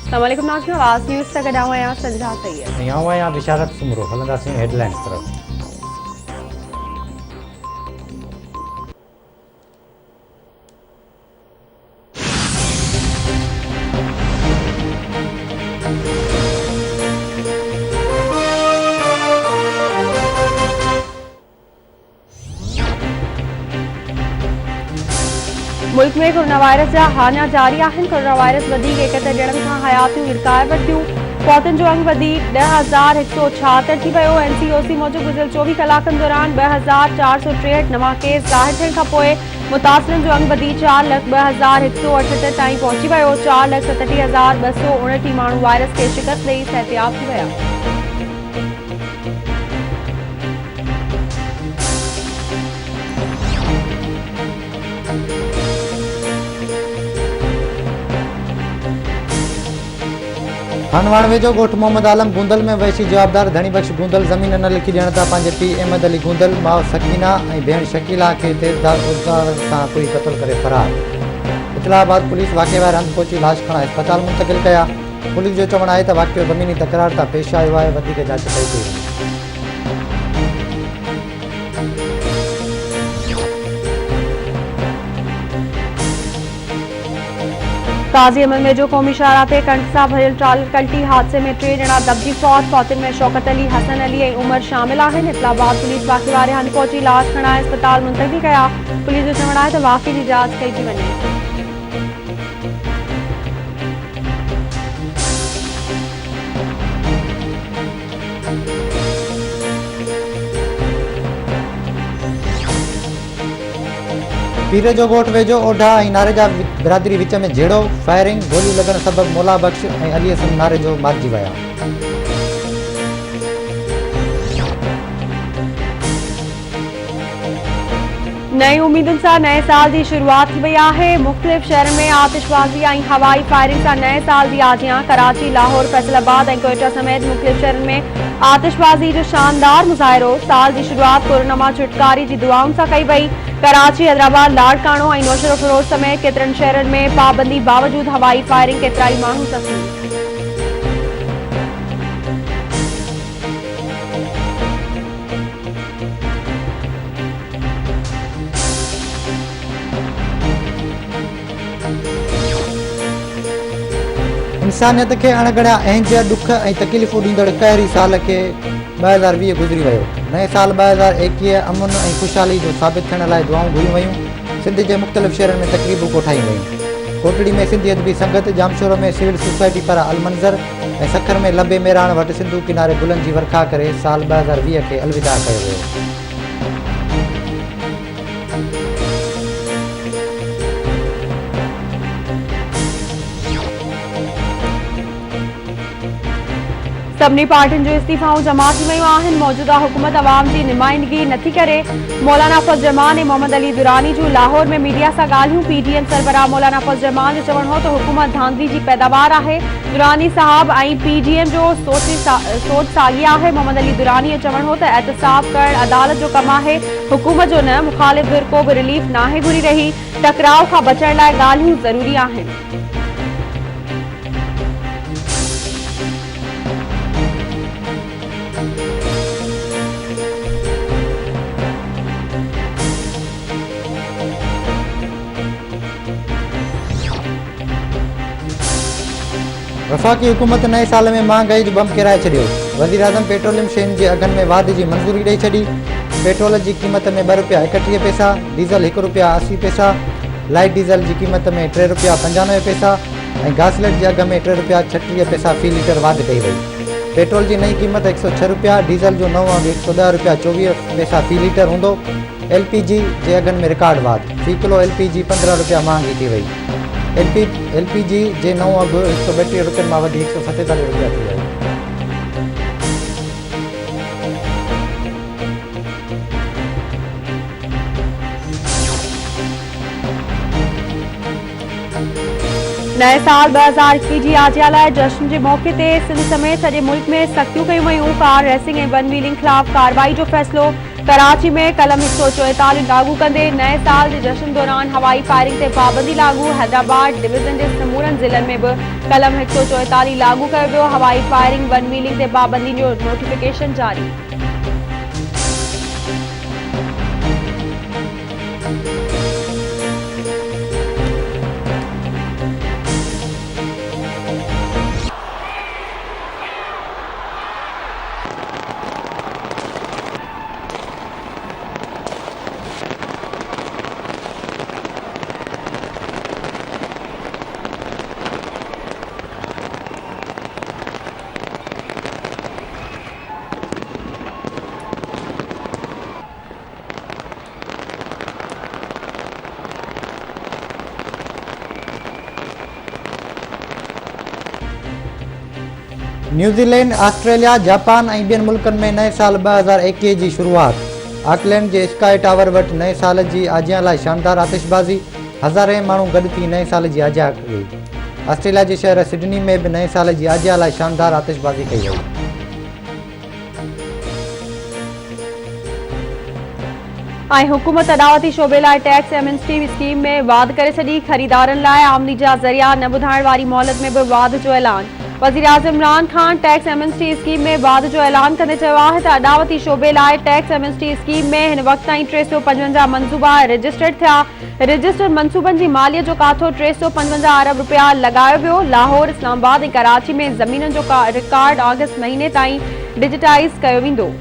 अस्सलामुअलैकुम नाज़रीन, आवाज़ न्यूज़ तक गॾु आहियां संजा सैयद। आऊं आहियां बिशारत सुमरो। हलंदासीं हेडलाइंस तरफ़। मुल्क में कोरोना वायरस जा हाना जारी आहिनि। कोरोना वायरस वधीक 71 ॼणनि खां हयातियूं विरकाए वरितियूं। फौतनि जो अंग वधीक 10,176 थी वियो। NCOC मूजिबि गुज़िरियल 24 कलाकनि दौरान 2,463 नवां केस ज़ाहिर थियण खां पोइ मुतासिरनि जो अंग वधी 4,02,178 ताईं पहुची वियो। 4,37,229 माण्हू वायरस खे शिकस्त ॾेई सिहतयाब थी विया। हनवाण वेझो ॻोठ मोहम्मद आलम गूंदल में वैशी जवाबदार धणी बख़्श गूंदल ज़मीन न लिखी ॾियण तां पंहिंजे पीउ अहमद अली गूंदल, माउ सकीना ऐं भेण शकीला खे तेज़दार औज़ार सां पुरी क़त्ल करे फरार। इतलाबाद पुलिस वाक़े वारे हंधि पहुची लाश खणा अस्पताल मुंतक़िल कया। पुलिस जो चवणु आहे त वाक़ियो ज़मीनी तकरार तां पेश आयो आहे। वधीक जांच कई पई। काज़ी अमल में जो क़ौमी शाहरा ते कंड सां भरियल ट्रालर पलटी हादसे में 3 ॼणा दबजी फौत। फौतनि में शौकत अली, हसन अली ऐं उमर शामिल आहिनि। इतलाबाद पुलिस वाक़े वारे हंधि पहुची लाश खणाए अस्पताल मुंतक़िल कया। पुलिस जो चवणु आहे त वाक़े जी जांच कई थी वञे। पीर जो ॻोठ वेझो ओढा ऐं नारे जा बिरादरी विच में झेड़ो, फायरिंग, गोलियूं लॻण सबबि मौला बख़्श ऐं अली हसन नारे जो मारिजी विया। नई उम्मीदुनि सां नए साल की शुरुआत थी वई आहे। मुख़्तलिफ़ शहरनि में आतिशबाज़ी ऐं हवाई फायरिंग सां नए साल की आजियां। कराची, लाहौर, फैसलाबाद ऐं कोयटा समेत मुख़्तलिफ़ शहरनि में आतिशबाज़ी जो शानदार मुज़ाहिरो। साल की शुरुआत कोरोना मां छुटकारे की दुआउनि सां कई वई। कराची, हैदराबाद, लाड़कानो ऐं नौशरो फिरोज समेत केतिरनि शहरनि में पाबंदी बावजूद हवाई फायरिंग केतिरा ई माण्हू ज़ख़्मी। इंसानियत खे अणगणिया अहंज, ॾुख ऐं तकलीफ़ूं ॾींदड़ कहरी साल खे 2020 गुज़री वियो। नए साल 2021 अमन ऐं ख़ुशहाली जो साबित थियण लाइ दुआऊं घुरियूं वयूं। सिंध जे मुख़्तलिफ़ शहरनि में तक़रीबूं कोठायूं वयूं। कोटड़ी में सिंधी अदबी संगत, जामशोरो में सिविल सोसाइटी पारां अलमंज़र ऐं सखर में लबे मेराण वटि सिंधू किनारे गुलनि जी वर्खा करे साल 2020 खे अलविदा कयो वियो। सभिनी पार्टियुनि जो इस्तीफ़ाऊं जमा थी वियूं आहिनि। मौजूदा हुकूमत अवाम जी नुमाइंदगी नथी करे। मौलाना फज़ल रहमान ऐं मोहम्मद अली दुरानी जूं लाहौर में मीडिया सां ॻाल्हियूं। PDM सरबराह मौलाना फज़ल रहमान जो चवणु हो त हुकूमत धांधली जी पैदावार आहे। दुरानी साहब ऐं PDM जो सोच साॻी आहे। मोहम्मद अली दुरानी जो चवणु हो त एहतसाब करणु अदालत जो कमु आहे, हुकूमत जो न। मुख़ालिफ़ धिर को बि रिलीफ नाहे घुरी रही। टकराव खां बचण लाइ ॻाल्हियूं ज़रूरी आहिनि। वफ़ाक़ी हुकूमत नए साल में महांगाई जो बम किराए छॾियो। वज़ीर आज़म पेट्रोलियम शयुनि जे अघनि में वाधि जी मंज़ूरी ॾेई छॾी। पेट्रोल जी क़ीमत में 2 रुपया 31 पैसा, डीज़ल 1 रुपया 80 पैसा, लाइट डीज़ल जी क़ीमत में 3 रुपया 95 पैसा ऐं घासलेट जे अघ में 3 रुपया 36 पैसा फ़ी लीटर वाधि कई वई। पेट्रोल जी नई क़ीमत 106 रुपया, डीज़ल जो नओं अघु 110 रुपया 24 पैसा फ़ी लीटर हूंदो। LPG जे अघनि में रिकॉर्ड वाधि। फ़ी किलो LPG 15 रुपया महांगी थी वई। LPG जे नओं अघु 132 रुपयनि मां वधी 147 रुपया थी वियो। नए साल 2021 जी आजिया लाइ जश्न के मौके ते सिंध समेत सॼे मुल्क में सख़्तियूं कयूं वयूं। कार रेसिंग ऐं वन व्हीलिंग ख़िलाफ़ कार्रवाई जो फ़ैसिलो। कराची में कलम 144 लागू कंदे नए साल के जश्न दौरान हवाई फायरिंग ते पाबंदी लागू। हैदराबाद डिवीज़न के समूरनि ज़िलनि में भी कलम 144 लागू कयो वियो। हवाई फायरिंग वन व्हीलिंग ते पाबंदी जो नोटिफिकेशन जारी। न्यूजीलैंड, ऑस्ट्रेलिया, जापान और ॿियनि मुल्कनि में नए साल 2021 की शुरुआत। ऑकलैंड के स्काई टावर वट नए साल की आजियां लाइ शानदार आतिशबाजी। हज़ारे माण्हू गॾु थी नए साल की आजियां कई। ऑस्ट्रेलिया के शहर सिडनी में भी नए साल की आजियां लाइ शानदार आतिशबाजी कई वई। हुकूमत अदावती शोबे लाइ टैक्स एमनेस्टी स्कीम में वाध करे छॾी। ख़रीदारनि लाइ आमदनी जा ज़रिया न ॿुधाइण वारी मोहलत में भी वाध जो ऐलान। वज़ीर आज़म Imran Khan tax amnesty scheme में वाध जो ऐलान कंदे चयो आहे त अदावती शोबे लाइ टैक्स एमनेस्टी स्कीम में हिन वक़्त ताईं 355 मनसूबा रजिस्टर्ड थिया। रजिस्टर्ड मनसूबनि जी मालियत जो काथो 355 अरब रुपया लॻायो वियो। लाहौर, इस्लामाबाद ऐं कराची में ज़मीननि जो रिकॉर्ड अगस्त महीने ताईं डिजिटाइज़ कयो वेंदो।